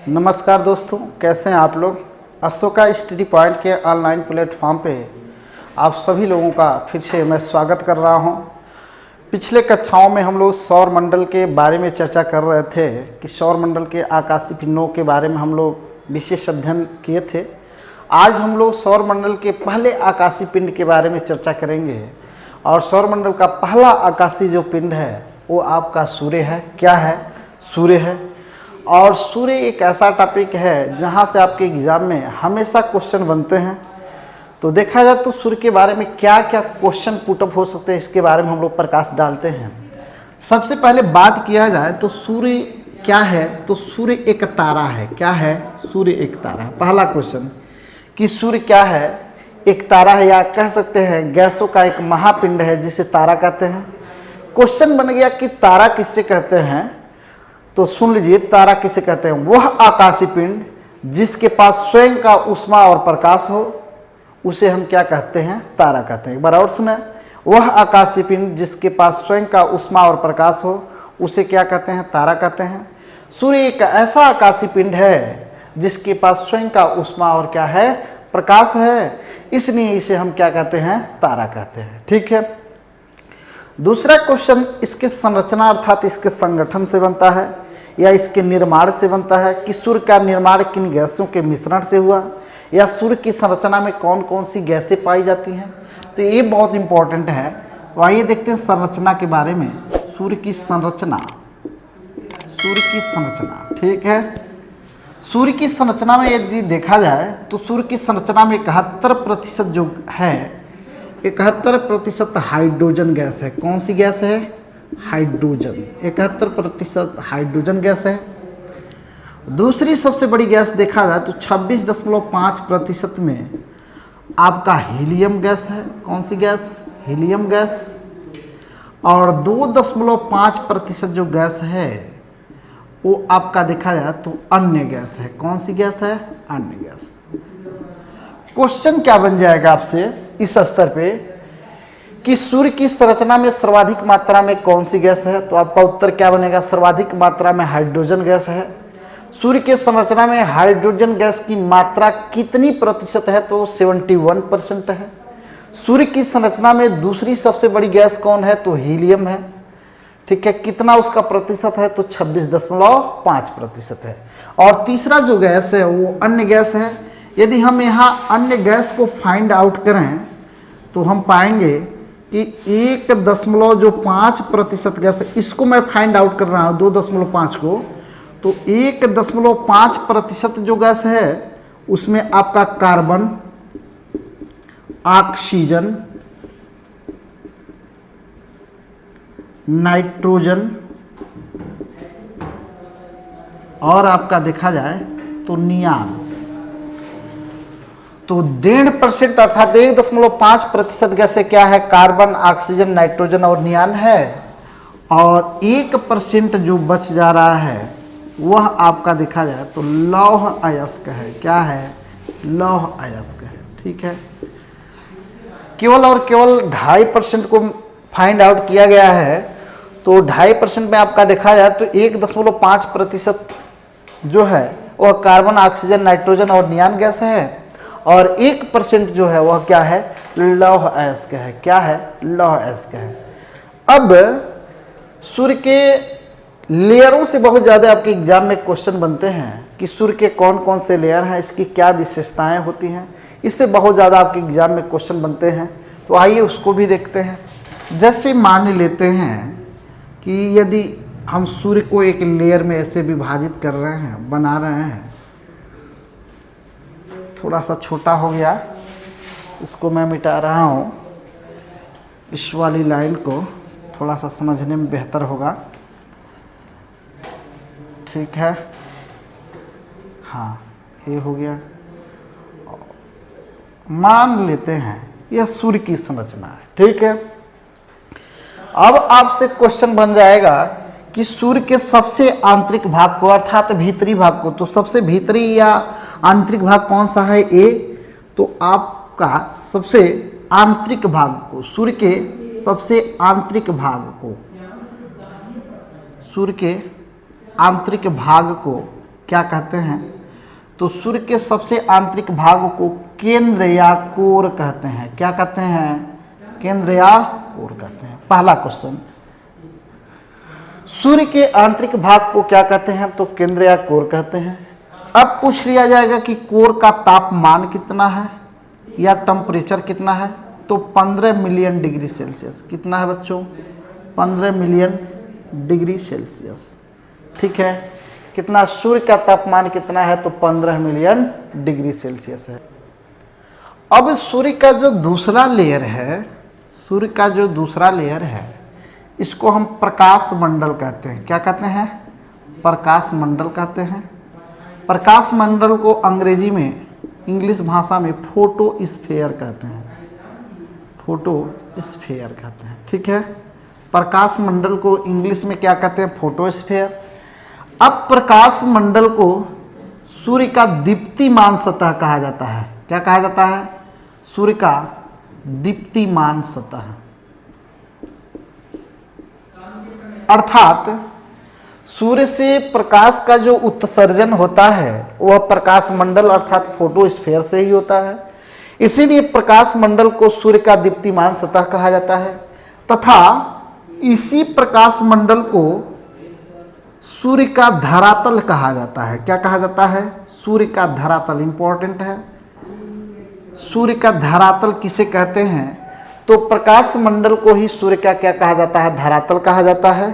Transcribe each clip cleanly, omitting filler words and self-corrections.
नमस्कार दोस्तों, कैसे हैं आप लोग। अशोका स्टडी पॉइंट के ऑनलाइन प्लेटफॉर्म पे आप सभी लोगों का फिर से मैं स्वागत कर रहा हूं। पिछले कक्षाओं में हम लोग सौर मंडल के बारे में चर्चा कर रहे थे कि सौर मंडल के आकाशीय पिंडों के बारे में हम लोग विशेष अध्ययन किए थे। आज हम लोग सौर मंडल के पहले आकाशीय पिंड के बारे में चर्चा करेंगे। और सौर मंडल का पहला आकाशीय जो पिंड है वो आपका सूर्य है। क्या है? सूर्य है। और सूर्य एक ऐसा टॉपिक है जहाँ से आपके एग्ज़ाम में हमेशा क्वेश्चन बनते हैं। तो देखा जाए तो सूर्य के बारे में क्या क्या क्वेश्चन पुटअप हो सकते हैं, इसके बारे में हम लोग प्रकाश डालते हैं। सबसे पहले बात किया जाए तो सूर्य क्या है, तो सूर्य एक तारा है। क्या है? सूर्य एक तारा है। पहला क्वेश्चन कि सूर्य क्या है? एक तारा है, या कह सकते हैं गैसों का एक महापिंड है जिसे तारा कहते हैं। क्वेश्चन बन गया कि तारा किससे कहते हैं, तो सुन लीजिए, तारा किसे कहते हैं? वह आकाशीय पिंड जिसके पास स्वयं का ऊष्मा और प्रकाश हो उसे हम क्या कहते हैं? तारा कहते हैं। एक बार और सुने, वह आकाशीय पिंड जिसके पास स्वयं का ऊष्मा और प्रकाश हो उसे क्या कहते हैं? तारा कहते हैं। सूर्य एक ऐसा आकाशीय पिंड है जिसके पास स्वयं का ऊष्मा और क्या है? प्रकाश है, इसलिए इसे हम क्या कहते हैं? तारा कहते हैं। ठीक है। दूसरा क्वेश्चन इसके संरचना अर्थात इसके संगठन से बनता है या इसके निर्माण से बनता है कि सूर्य का निर्माण किन गैसों के मिश्रण से हुआ, या सूर्य की संरचना में कौन कौन सी गैसें पाई जाती हैं। तो ये बहुत इंपॉर्टेंट है। तो आइए देखते हैं संरचना के बारे में। सूर्य की संरचना, सूर्य की संरचना। ठीक है। सूर्य की संरचना में यदि देखा जाए तो सूर्य की संरचना में 71% जो है, 71% हाइड्रोजन गैस है। कौन सी गैस है? हाइड्रोजन। 71% हाइड्रोजन गैस है। दूसरी सबसे बड़ी गैस देखा जाए तो 26.5% में आपका हीलियम गैस है। कौन सी गैस? Helium gas. और 2.5% जो गैस है वो आपका देखा जाए तो अन्य गैस है। कौन सी गैस है? अन्य गैस। क्वेश्चन क्या बन जाएगा आपसे इस स्तर पे कि सूर्य की संरचना में सर्वाधिक मात्रा में कौन सी गैस है, तो आपका उत्तर क्या बनेगा? सर्वाधिक मात्रा में हाइड्रोजन गैस है। सूर्य के संरचना में हाइड्रोजन गैस की मात्रा कितनी प्रतिशत है, तो 71% है। सूर्य की संरचना में दूसरी सबसे बड़ी गैस कौन है, तो हीलियम है। ठीक है। कितना उसका प्रतिशत है, तो 26.5% है। और तीसरा जो गैस है वो अन्य गैस है। यदि हम यहाँ अन्य गैस को फाइंड आउट करें तो हम पाएंगे कि 1.5% गैस है। इसको मैं फाइंड आउट कर रहा हूँ 2.5 को, तो 1.5% जो गैस है उसमें आपका कार्बन, ऑक्सीजन, नाइट्रोजन और आपका देखा जाए तो नियान। तो 1.5% अर्थात 1.5% गैसें क्या है? कार्बन, ऑक्सीजन, नाइट्रोजन और नियान है। और 1% जो बच जा रहा है वह आपका देखा जाए तो लौह अयस्क है। क्या है? लौह अयस्क है। ठीक है। केवल और केवल 2.5% को फाइंड आउट किया गया है। तो 2.5% में आपका देखा जाए तो 1.5% जो है वह कार्बन, ऑक्सीजन, नाइट्रोजन और नियान गैस है। और 1% जो है वह क्या है? लौह अयस्क है। क्या है? लौह अयस्क है। अब सूर्य के लेयरों से बहुत ज़्यादा आपके एग्जाम में क्वेश्चन बनते हैं कि सूर्य के कौन कौन से लेयर हैं, इसकी क्या विशेषताएं होती हैं। इससे बहुत ज़्यादा आपके एग्जाम में क्वेश्चन बनते हैं। तो आइए उसको भी देखते हैं। जैसे मान लेते हैं कि यदि हम सूर्य को एक लेयर में ऐसे विभाजित कर रहे हैं, बना रहे हैं, थोड़ा सा छोटा हो गया, इसको मैं मिटा रहा हूँ। इस वाली लाइन को थोड़ा सा समझने में बेहतर होगा। ठीक है। हाँ, ये हो गया। मान लेते हैं यह सूर्य की संरचना है। ठीक है। अब आपसे क्वेश्चन बन जाएगा कि सूर्य के सबसे आंतरिक भाग को अर्थात भीतरी भाग को, तो सबसे भीतरी या आंतरिक भाग कौन सा है? ए। तो आपका सबसे आंतरिक भाग को, सूर्य के सबसे आंतरिक भाग को, सूर्य के आंतरिक भाग को क्या कहते हैं? तो सूर्य के सबसे आंतरिक भाग को केंद्र या कोर कहते हैं। क्या कहते हैं? केंद्र या कोर कहते हैं। पहला क्वेश्चन, सूर्य के आंतरिक भाग को क्या कहते हैं? तो केंद्र या कोर कहते हैं। अब पूछ लिया जाएगा कि कोर का तापमान कितना है या टेम्परेचर कितना है? तो 15 मिलियन डिग्री सेल्सियस। कितना है बच्चों? 15 मिलियन डिग्री सेल्सियस। ठीक है, कितना? सूर्य का तापमान कितना है? तो 15 मिलियन डिग्री सेल्सियस है। अब सूर्य का जो दूसरा लेयर है, सूर्य का जो दूसरा लेयर है, इसको हम प्रकाश मंडल कहते हैं। क्या कहते हैं? प्रकाश मंडल कहते हैं। प्रकाश मंडल को अंग्रेजी में, इंग्लिश भाषा में फोटोस्फीयर कहते हैं। फोटोस्फीयर कहते हैं। ठीक है, प्रकाश मंडल को इंग्लिश में क्या कहते हैं? फोटोस्फीयर। अब प्रकाश मंडल को सूर्य का दीप्तिमान सतह कहा जाता है। क्या कहा जाता है? सूर्य का दीप्तिमान सतह। अर्थात सूर्य से प्रकाश का जो उत्सर्जन होता है वह प्रकाश मंडल अर्थात फोटोस्फीयर से ही होता है। इसीलिए प्रकाश मंडल को सूर्य का दीप्तिमान सतह कहा जाता है तथा इसी प्रकाश मंडल को सूर्य का धरातल कहा जाता है। क्या कहा जाता है? सूर्य का धरातल। इंपॉर्टेंट है, सूर्य का धरातल किसे कहते हैं? तो प्रकाश मंडल को ही सूर्य का क्या कहा जाता है? धरातल कहा जाता है।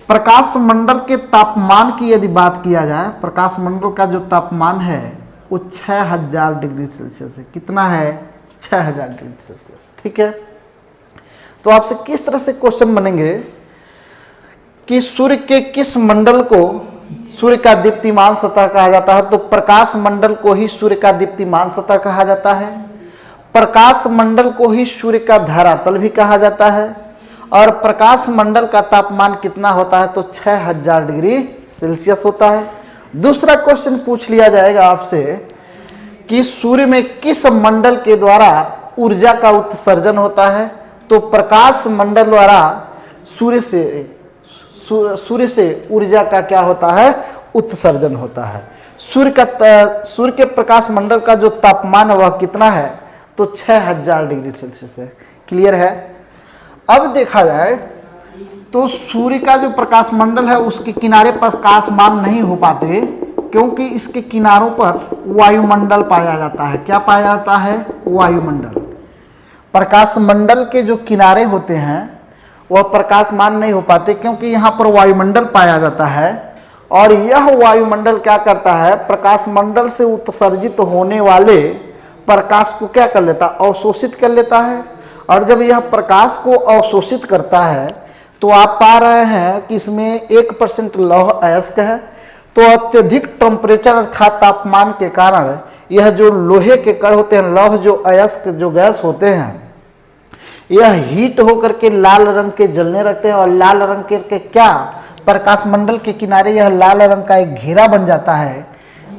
प्रकाश मंडल के तापमान की यदि बात किया जाए, प्रकाश मंडल का जो तापमान है वो 6000 डिग्री सेल्सियस है। कितना है? 6000 डिग्री सेल्सियस। ठीक है, तो आपसे किस तरह से क्वेश्चन बनेंगे कि सूर्य के किस मंडल को सूर्य का दीप्तिमान सतह कहा जाता है? तो प्रकाश मंडल को ही सूर्य का दीप्तिमान सतह कहा जाता है। प्रकाश मंडल को ही सूर्य का धरातल भी कहा जाता है। और प्रकाश मंडल का तापमान कितना होता है? तो 6000 डिग्री सेल्सियस होता है। दूसरा क्वेश्चन पूछ लिया जाएगा आपसे कि सूर्य में किस मंडल के द्वारा ऊर्जा का उत्सर्जन होता है? तो प्रकाश मंडल द्वारा सूर्य से ऊर्जा का क्या होता है? उत्सर्जन होता है। सूर्य के प्रकाश मंडल का जो तापमान है वह कितना है? तो 6000 डिग्री सेल्सियस है। क्लियर है? अब देखा जाए तो सूर्य का जो प्रकाश मंडल है उसके किनारे प्रकाशमान नहीं हो पाते क्योंकि इसके किनारों पर वायुमंडल पाया जाता है। क्या पाया जाता है? वायुमंडल। प्रकाश मंडल के जो किनारे होते हैं वह प्रकाशमान नहीं हो पाते क्योंकि यहाँ पर वायुमंडल पाया जाता है। और यह वायुमंडल क्या करता है? प्रकाश मंडल से उत्सर्जित होने वाले प्रकाश को क्या कर लेता? अवशोषित कर लेता है। और जब यह प्रकाश को अवशोषित करता है तो आप पा रहे हैं कि इसमें 1% लौह अयस्क है। तो अत्यधिक टेम्परेचर अर्थात तापमान के कारण यह जो लोहे के कण होते हैं, लौह जो अयस्क जो गैस होते हैं, यह हीट होकर के लाल रंग के जलने लगते हैं। और लाल रंग के क्या? प्रकाश मंडल के किनारे यह लाल रंग का एक घेरा बन जाता है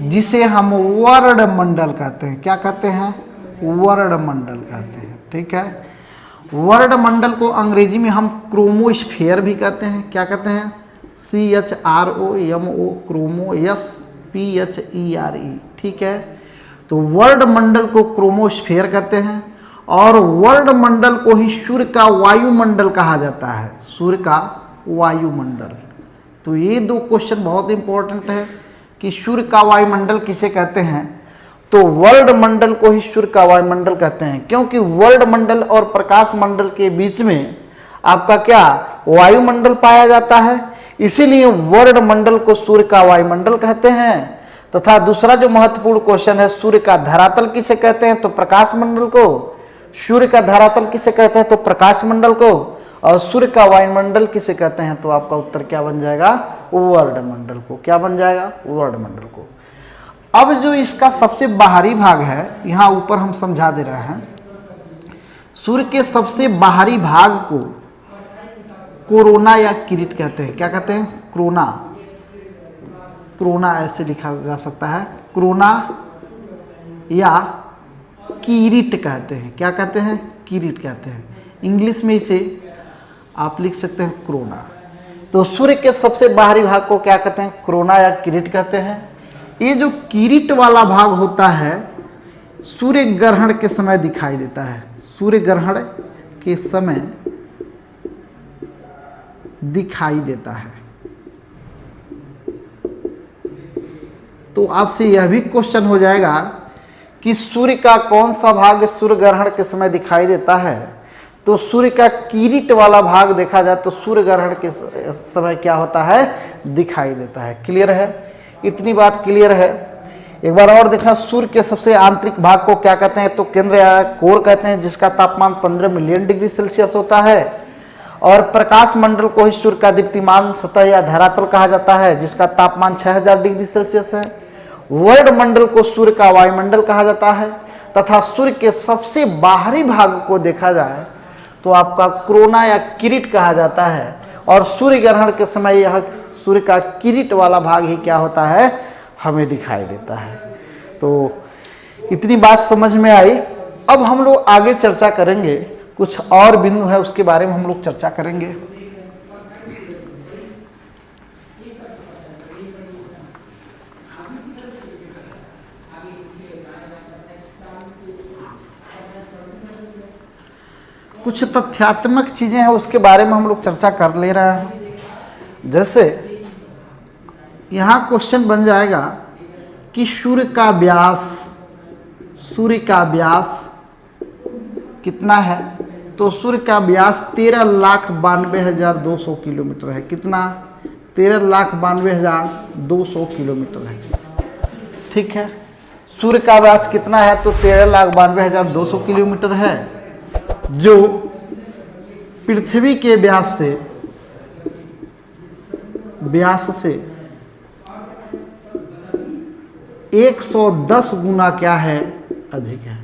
जिसे हम वर्णमंडल कहते हैं। क्या कहते हैं? वर्णमंडल कहते हैं। ठीक है, वर्णमंडल को अंग्रेजी में हम क्रोमोस्फीयर भी कहते हैं। क्या कहते हैं? CHROMO, chromo, SPHERE। ठीक है, तो वर्णमंडल को क्रोमोस्फीयर कहते हैं। और वर्णमंडल को ही सूर्य का वायुमंडल कहा जाता है। सूर्य का वायुमंडल। तो ये दो क्वेश्चन बहुत इंपॉर्टेंट है कि सूर्य का वायुमंडल किसे कहते हैं? तो वर्णमंडल को ही सूर्य का वायुमंडल कहते हैं क्योंकि वर्णमंडल और प्रकाश मंडल के बीच में आपका क्या? वायुमंडल पाया जाता है। इसीलिए वर्णमंडल को सूर्य का वायुमंडल कहते हैं। तथा दूसरा जो महत्वपूर्ण क्वेश्चन है, सूर्य का धरातल किसे कहते हैं? तो प्रकाश मंडल को। सूर्य का धरातल किसे कहते हैं? तो प्रकाश मंडल को। और सूर्य का वायुमंडल किसे कहते हैं? तो आपका उत्तर क्या बन जाएगा? वर्णमंडल को। क्या बन जाएगा? वर्णमंडल को। अब जो इसका सबसे बाहरी भाग है, यहाँ ऊपर हम समझा दे रहे हैं, सूर्य के सबसे बाहरी भाग को कोरोना या किरीट कहते हैं। क्या कहते हैं? कोरोना। कोरोना ऐसे लिखा जा सकता है, कोरोना या किरीट कहते हैं। क्या कहते हैं? किरीट कहते हैं। इंग्लिश में इसे आप लिख सकते हैं कोरोना। तो सूर्य के सबसे बाहरी भाग को क्या कहते हैं? कोरोना या किरीट कहते हैं। ये जो किरीट वाला भाग होता है सूर्य ग्रहण के समय दिखाई देता है, सूर्य ग्रहण के समय दिखाई देता है। तो आपसे यह भी क्वेश्चन हो जाएगा कि सूर्य का कौन सा भाग सूर्य ग्रहण के समय दिखाई देता है? तो सूर्य का किरीट वाला भाग देखा जाए तो सूर्य ग्रहण के समय क्या होता है? दिखाई देता है। क्लियर है? इतनी बात क्लियर है। एक बार और देखना, सूर्य के सबसे आंतरिक भाग को क्या कहते हैं? तो केंद्र या कोर कहते हैं, जिसका तापमान 15 मिलियन डिग्री सेल्सियस होता है। और प्रकाश मंडल को ही सूर्य का दीप्तिमान सतह या धरातल कहा जाता है, जिसका तापमान 6000 डिग्री सेल्सियस है। वर्ण मंडल को सूर्य का वायुमंडल कहा जाता है। तथा सूर्य के सबसे बाहरी भाग को देखा जाए तो आपका कोरोना या किरीट कहा जाता है। और सूर्य ग्रहण के समय यह सूर्य का किरीट वाला भाग ही क्या होता है? हमें दिखाई देता है। तो इतनी बात समझ में आई। अब हम लोग आगे चर्चा करेंगे, कुछ और बिंदु है उसके बारे में हम लोग चर्चा करेंगे। कुछ तथ्यात्मक चीजें हैं उसके बारे में हम लोग चर्चा कर ले रहे हैं। जैसे यहाँ क्वेश्चन बन जाएगा कि सूर्य का व्यास कितना है? तो सूर्य का व्यास 13,92,200 किलोमीटर है। कितना? 13,92,200 किलोमीटर है। ठीक है, सूर्य का व्यास कितना है? तो 13,92,200 किलोमीटर है, जो पृथ्वी के व्यास से 110 गुना क्या है? अधिक है।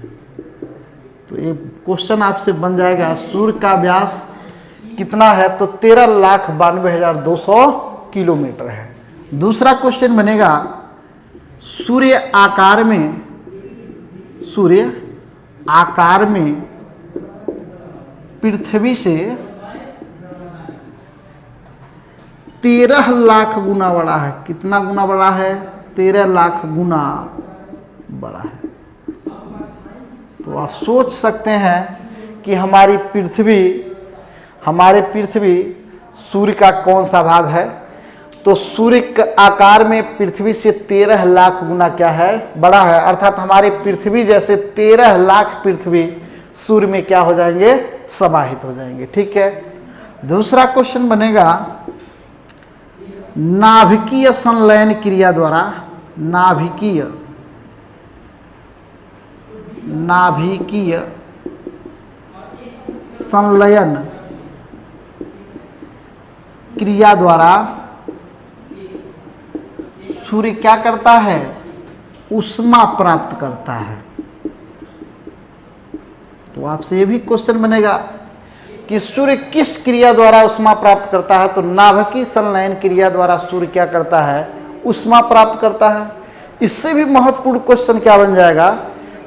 तो ये क्वेश्चन आपसे बन जाएगा, सूर्य का व्यास कितना है? तो 13,92,200 किलोमीटर है। दूसरा क्वेश्चन बनेगा, सूर्य आकार में पृथ्वी से 13 लाख गुना बड़ा है। कितना गुना बड़ा है? 13 लाख गुना बड़ा है। तो आप सोच सकते हैं कि हमारे पृथ्वी सूर्य का कौन सा भाग है? तो सूर्य के आकार में पृथ्वी से 13 लाख गुना क्या है? बड़ा है। अर्थात हमारी पृथ्वी जैसे 13 लाख पृथ्वी सूर्य में क्या हो जाएंगे? समाहित हो जाएंगे। ठीक है। दूसरा क्वेश्चन बनेगा, नाभिकीय संलयन क्रिया द्वारा नाभिकीय संलयन क्रिया द्वारा सूर्य क्या करता है? ऊष्मा प्राप्त करता है। तो आपसे ये भी क्वेश्चन बनेगा कि सूर्य किस क्रिया द्वारा ऊष्मा प्राप्त करता है? तो नाभिकीय संलयन क्रिया द्वारा सूर्य क्या करता है? ऊष्मा प्राप्त करता है। इससे भी महत्वपूर्ण क्वेश्चन क्या बन जाएगा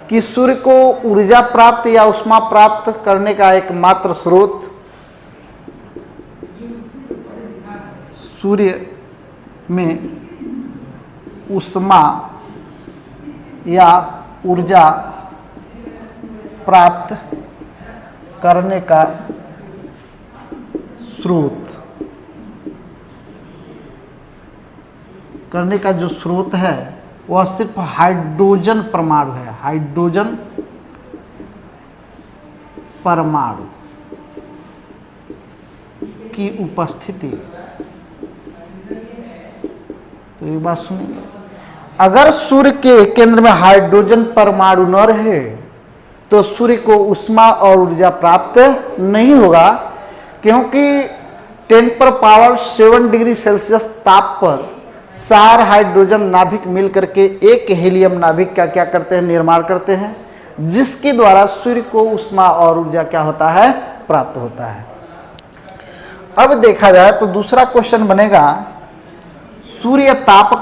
कि सूर्य को ऊर्जा प्राप्त या ऊष्मा प्राप्त करने का एकमात्र स्रोत सूर्य में ऊष्मा या ऊर्जा प्राप्त करने का जो स्रोत है वह सिर्फ हाइड्रोजन परमाणु है। हाइड्रोजन परमाणु की उपस्थिति। तो ये बात सुनिए, अगर सूर्य के केंद्र में हाइड्रोजन परमाणु न रहे तो सूर्य को ऊष्मा और ऊर्जा प्राप्त नहीं होगा, क्योंकि 10⁻⁷ डिग्री सेल्सियस ताप पर 4 हाइड्रोजन नाभिक मिलकर के एक हीलियम नाभिक का क्या करते हैं? निर्माण करते हैं, जिसके द्वारा सूर्य को ऊष्मा और ऊर्जा क्या होता है? प्राप्त होता है। अब देखा जाए तो दूसरा क्वेश्चन बनेगा, सूर्य ताप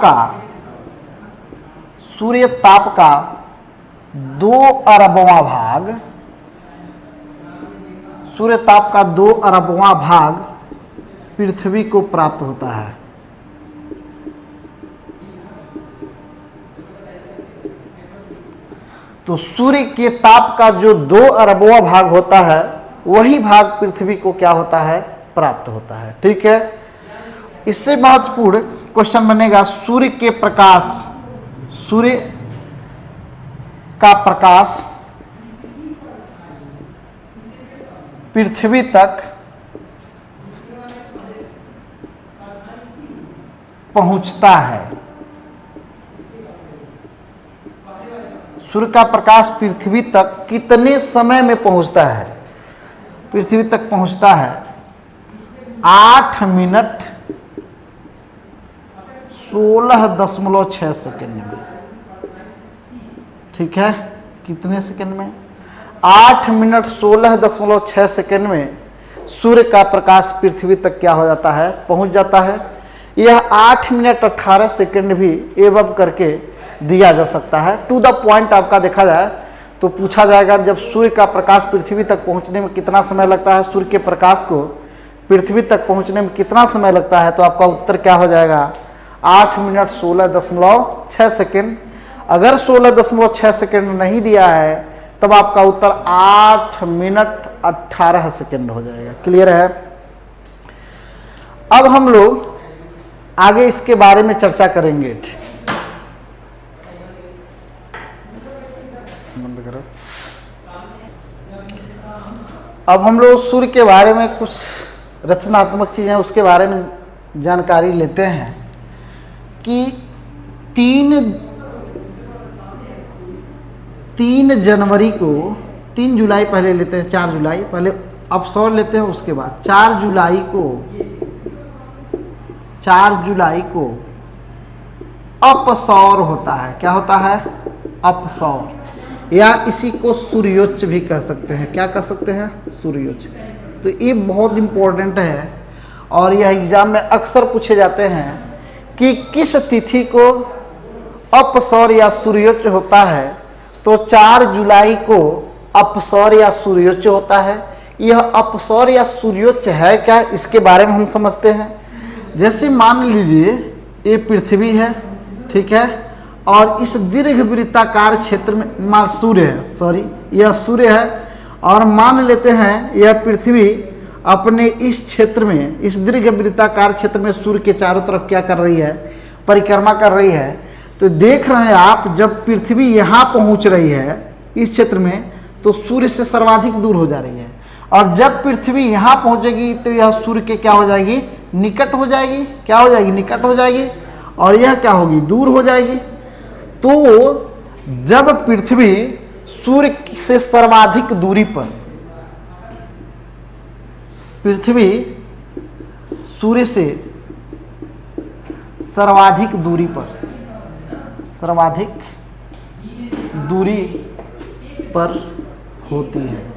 का 2 अरबवां भाग, सूर्य ताप का 2 अरबवां भाग पृथ्वी को प्राप्त होता है। तो सूर्य के ताप का जो 2 अरबवां भाग होता है वही भाग पृथ्वी को क्या होता है, प्राप्त होता है। ठीक है, इससे महत्वपूर्ण क्वेश्चन बनेगा सूर्य का प्रकाश पृथ्वी तक पहुंचता है। सूर्य का प्रकाश पृथ्वी तक कितने समय में पहुंचता है? पृथ्वी तक पहुंचता है 8 मिनट 16.6 सेकेंड में। ठीक है, कितने सेकेंड में? 8 मिनट 16.6 सेकेंड में सूर्य का प्रकाश पृथ्वी तक क्या हो जाता है, पहुंच जाता है। यह 8 मिनट 18 सेकेंड भी एवब करके दिया जा सकता है। टू द पॉइंट आपका देखा जाए तो पूछा जाएगा जब सूर्य का प्रकाश पृथ्वी तक पहुंचने में कितना समय लगता है, सूर्य के प्रकाश को पृथ्वी तक पहुंचने में कितना समय लगता है, तो आपका उत्तर क्या हो जाएगा 8 मिनट 16.6 सेकेंड। अगर 16.6 सेकेंड नहीं दिया है तब आपका उत्तर 8 मिनट 18 सेकेंड हो जाएगा। क्लियर है? अब हम लोग आगे इसके बारे में चर्चा करेंगे। अब हम लोग सूर्य के बारे में कुछ रचनात्मक चीज़ें उसके बारे में जानकारी लेते हैं कि 3 जनवरी को, 3 जुलाई पहले लेते हैं, 4 जुलाई पहले अपसौर लेते हैं, उसके बाद 4 जुलाई को अपसौर होता है। क्या होता है? अपसौर, या इसी को सूर्योच्च भी कह सकते हैं। क्या कह सकते हैं? सूर्योच्च। तो ये बहुत इंपॉर्टेंट है और यह एग्जाम में अक्सर पूछे जाते हैं कि किस तिथि को अपसौर या सूर्योच्च होता है। तो 4 जुलाई को अपसौर या सूर्योच्च होता है। यह अपसौर या सूर्योच्च है क्या, इसके बारे में हम समझते हैं। जैसे मान लीजिए ये पृथ्वी है, ठीक है, और इस दीर्घ वृत्ताकार क्षेत्र में मान सूर्य है, सॉरी यह सूर्य है, और मान लेते हैं यह पृथ्वी अपने इस क्षेत्र में, इस दीर्घ वृत्ताकार क्षेत्र में सूर्य के चारों तरफ क्या कर रही है, परिक्रमा कर रही है। तो देख रहे हैं आप, जब पृथ्वी यहाँ पहुँच रही है इस क्षेत्र में तो सूर्य से सर्वाधिक दूर हो जा रही है, और जब पृथ्वी यहाँ पहुँचेगी तो यह सूर्य के क्या हो जाएगी, निकट हो जाएगी। क्या हो जाएगी? निकट हो जाएगी। और यह क्या होगी, दूर हो जाएगी। तो जब पृथ्वी सूर्य से सर्वाधिक दूरी पर, पृथ्वी सूर्य से सर्वाधिक दूरी पर, सर्वाधिक दूरी पर होती है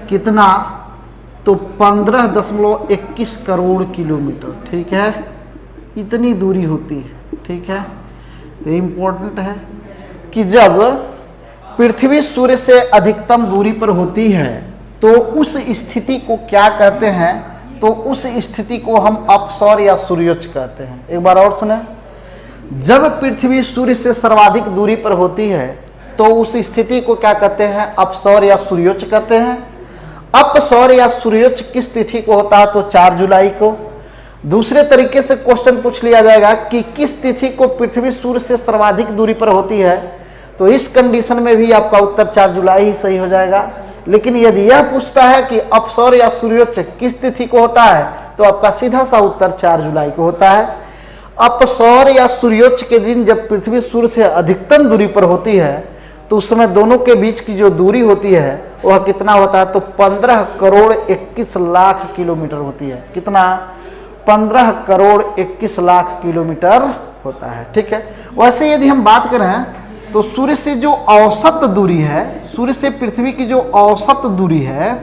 कितना, तो 15.21 करोड़ किलोमीटर। ठीक है, इतनी दूरी होती है। ठीक है, तो इम्पोर्टेंट है कि जब पृथ्वी सूर्य से अधिकतम दूरी पर होती है तो उस स्थिति को क्या कहते हैं, तो उस स्थिति को हम अपसौर या सूर्योच्च कहते हैं। एक बार और सुने, जब पृथ्वी सूर्य से सर्वाधिक दूरी पर होती है तो उस स्थिति को क्या कहते हैं, अपसौर या सूर्योच्च कहते हैं। अपसौर या सूर्योच्च किस तिथि को होता है, तो 4 जुलाई को। दूसरे तरीके से क्वेश्चन पूछ लिया जाएगा कि किस तिथि को पृथ्वी सूर्य से सर्वाधिक दूरी पर होती है, तो इस कंडीशन में भी आपका उत्तर 4 जुलाई ही सही हो जाएगा। लेकिन यदि यह पूछता है कि अपसौर या सूर्योच्च किस तिथि को होता है, तो आपका सीधा सा उत्तर 4 जुलाई को होता है। अपसौर या सूर्योच्च के दिन जब पृथ्वी सूर्य से अधिकतम दूरी पर होती है तो उस समय दोनों के बीच की जो दूरी होती है वह कितना होता है, तो 15 करोड़ 21 लाख किलोमीटर होती है। कितना? 15 करोड़ 21 लाख किलोमीटर होता है। ठीक है, वैसे यदि हम बात करें तो सूर्य से जो औसत दूरी है, सूर्य से पृथ्वी की जो औसत दूरी है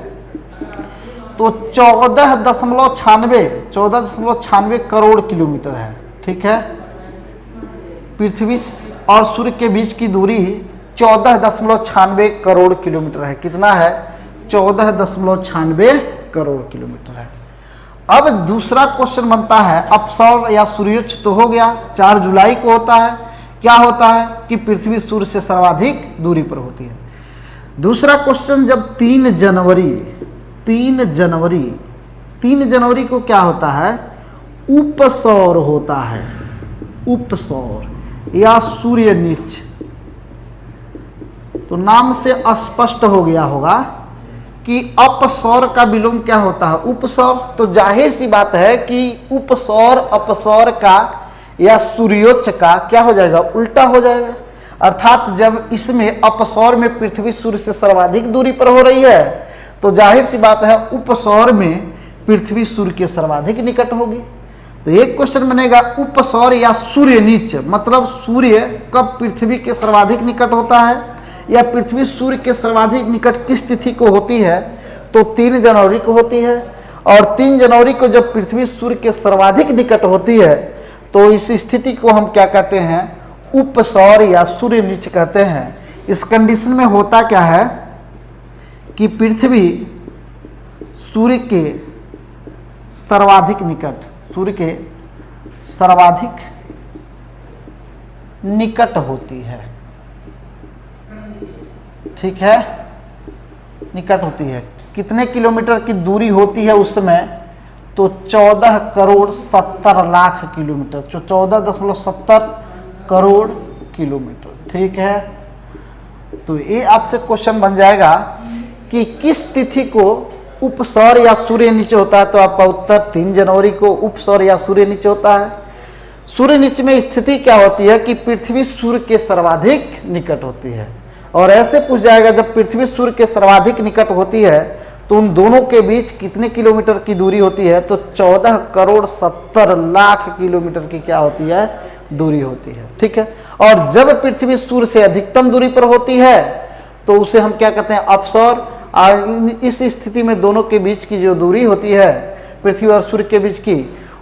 तो 14.96 करोड़ किलोमीटर है। ठीक है, पृथ्वी और सूर्य के बीच की दूरी 14.96 करोड़ किलोमीटर है। कितना है? 14.96 करोड़ किलोमीटर है। अब दूसरा क्वेश्चन बनता है, अपसौर या सूर्योच्च तो हो गया, 4 जुलाई को होता है। क्या होता है कि पृथ्वी सूर्य से सर्वाधिक दूरी पर होती है। दूसरा क्वेश्चन, जब 3 जनवरी को क्या होता है, उपसौर होता है, उपसौर या सूर्य नीच। तो नाम से स्पष्ट हो गया होगा कि अपसौर का विलोम क्या होता है, उपसौर। तो जाहिर सी बात है कि उपसौर अपसौर का या सूर्योच्च का क्या हो जाएगा, उल्टा हो जाएगा। अर्थात जब इसमें अपसौर में पृथ्वी सूर्य से सर्वाधिक दूरी पर हो रही है तो जाहिर सी बात है उपसौर में पृथ्वी सूर्य के सर्वाधिक निकट होगी। तो एक क्वेश्चन बनेगा, उपसौर या सूर्य नीच, मतलब सूर्य कब पृथ्वी के सर्वाधिक निकट होता है या पृथ्वी सूर्य के सर्वाधिक निकट किस तिथि को होती है, तो 3 जनवरी को होती है। और 3 जनवरी को जब पृथ्वी सूर्य के सर्वाधिक निकट होती है तो इस स्थिति को हम क्या कहते हैं, उपसौर या सूर्य नीच कहते हैं। इस कंडीशन में होता क्या है कि पृथ्वी सूर्य के सर्वाधिक निकट, सूर्य के सर्वाधिक निकट होती है, ठीक है, निकट होती है। कितने किलोमीटर की दूरी होती है उस समय, तो 14 करोड़ 70 लाख किलोमीटर, जो 14.70 करोड़ किलोमीटर, ठीक है। तो ये आपसे क्वेश्चन बन जाएगा कि किस तिथि को उपसौर या सूर्य नीचे होता है, तो आपका उत्तर 3 जनवरी को उपसौर या सूर्य नीचे होता है। सूर्य नीचे में स्थिति क्या होती है कि पृथ्वी सूर्य के सर्वाधिक निकट होती है। और ऐसे पूछ जाएगा, जब पृथ्वी सूर्य के सर्वाधिक निकट होती है तो उन दोनों के बीच कितने किलोमीटर की दूरी होती है, तो 14 करोड़ 70 लाख किलोमीटर की क्या होती है, दूरी होती है, ठीक है। और जब पृथ्वी सूर्य से अधिकतम दूरी पर होती है तो उसे हम क्या कहते हैं, अपसौर। और इस स्थिति में दोनों के बीच की जो दूरी होती है पृथ्वी और सूर्य के बीच की,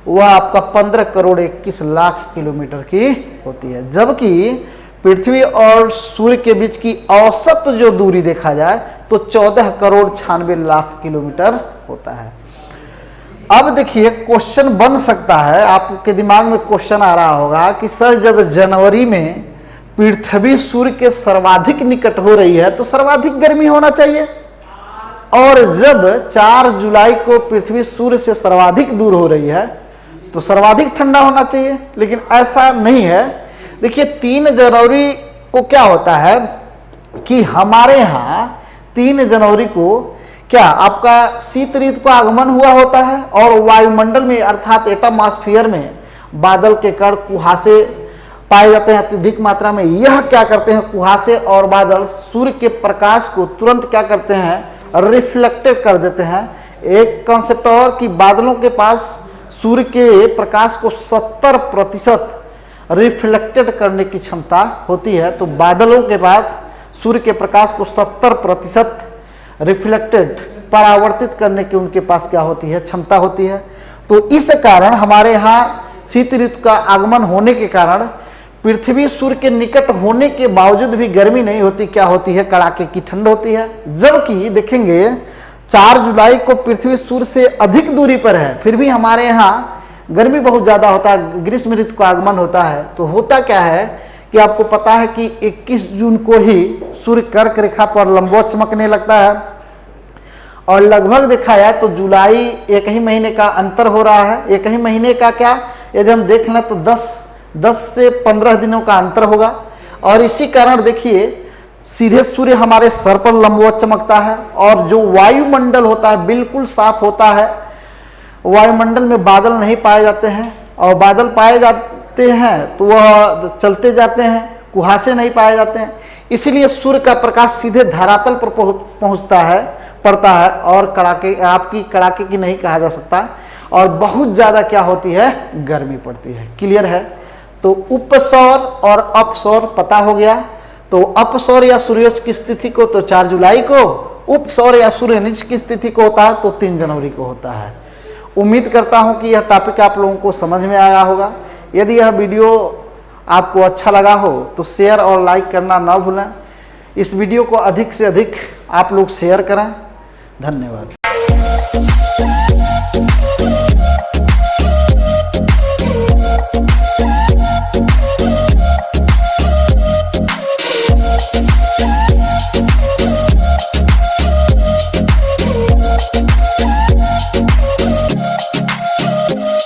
वह आपका 15 करोड़ 21 लाख किलोमीटर की होती है। जबकि पृथ्वी और सूर्य के बीच की औसत जो दूरी देखा जाए तो 14 करोड़ 96 लाख किलोमीटर होता है। अब देखिए क्वेश्चन बन सकता है, आपके दिमाग में क्वेश्चन आ रहा होगा कि सर जब जनवरी में पृथ्वी सूर्य के सर्वाधिक निकट हो रही है तो सर्वाधिक गर्मी होना चाहिए, और जब 4 जुलाई को पृथ्वी सूर्य से सर्वाधिक दूर हो रही है तो सर्वाधिक ठंडा होना चाहिए। लेकिन ऐसा नहीं है। देखिए 3 जनवरी को क्या होता है कि हमारे यहाँ 3 जनवरी को क्या आपका शीत ऋतु का आगमन हुआ होता है, और वायुमंडल में अर्थात एटमॉस्फेयर में बादल के कण कुहासे पाए जाते हैं अत्यधिक मात्रा में। यह क्या करते हैं, कुहासे और बादल सूर्य के प्रकाश को तुरंत क्या करते हैं, रिफ्लेक्टेड कर देते हैं। एक कॉन्सेप्ट और कि बादलों के पास सूर्य के प्रकाश को 70% रिफ्लेक्टेड करने की क्षमता होती है। तो बादलों के पास सूर्य के प्रकाश को 70% रिफ्लेक्टेड, परावर्तित करने की उनके पास क्या होती है, क्षमता होती है। तो इस कारण हमारे यहाँ शीत ऋतु का आगमन होने के कारण पृथ्वी सूर्य के निकट होने के बावजूद भी गर्मी नहीं होती, क्या होती है, कड़ाके की ठंड होती है। जबकि देखेंगे 4 जुलाई को पृथ्वी सूर्य से अधिक दूरी पर है, फिर भी हमारे यहाँ गर्मी बहुत ज़्यादा होता है, ग्रीष्म ऋतु का आगमन होता है। तो होता क्या है कि आपको पता है कि 21 जून को ही सूर्य कर्क रेखा पर लंबवत चमकने लगता है, और लगभग देखा जाए तो जुलाई 1 ही महीने का अंतर हो रहा है। 1 ही महीने का क्या, यदि हम देख लें तो 10 से 15 दिनों का अंतर होगा। और इसी कारण देखिए सीधे सूर्य हमारे सर पर लंबवत चमकता है, और जो वायुमंडल होता है बिल्कुल साफ होता है। वायुमंडल में बादल नहीं पाए जाते हैं, और बादल पाए जाते हैं तो वह चलते जाते हैं, कुहासे नहीं पाए जाते हैं। इसीलिए सूर्य का प्रकाश सीधे धरातल पर पहुंचता है, पड़ता है, और कड़ाके की नहीं कहा जा सकता, और बहुत ज़्यादा क्या होती है, गर्मी पड़ती है। क्लियर है। तो उपसौर और अपसौर पता हो गया। तो अपसौर या सूर्योच्च की स्थिति को तो 4 जुलाई को, उपसौर या सूर्य नीच की स्थिति को होता है तो 3 जनवरी को होता है। उम्मीद करता हूं कि यह टॉपिक आप लोगों को समझ में आया होगा। यदि यह वीडियो आपको अच्छा लगा हो तो शेयर और लाइक करना ना भूलें। इस वीडियो को अधिक से अधिक आप लोग शेयर करें। धन्यवाद।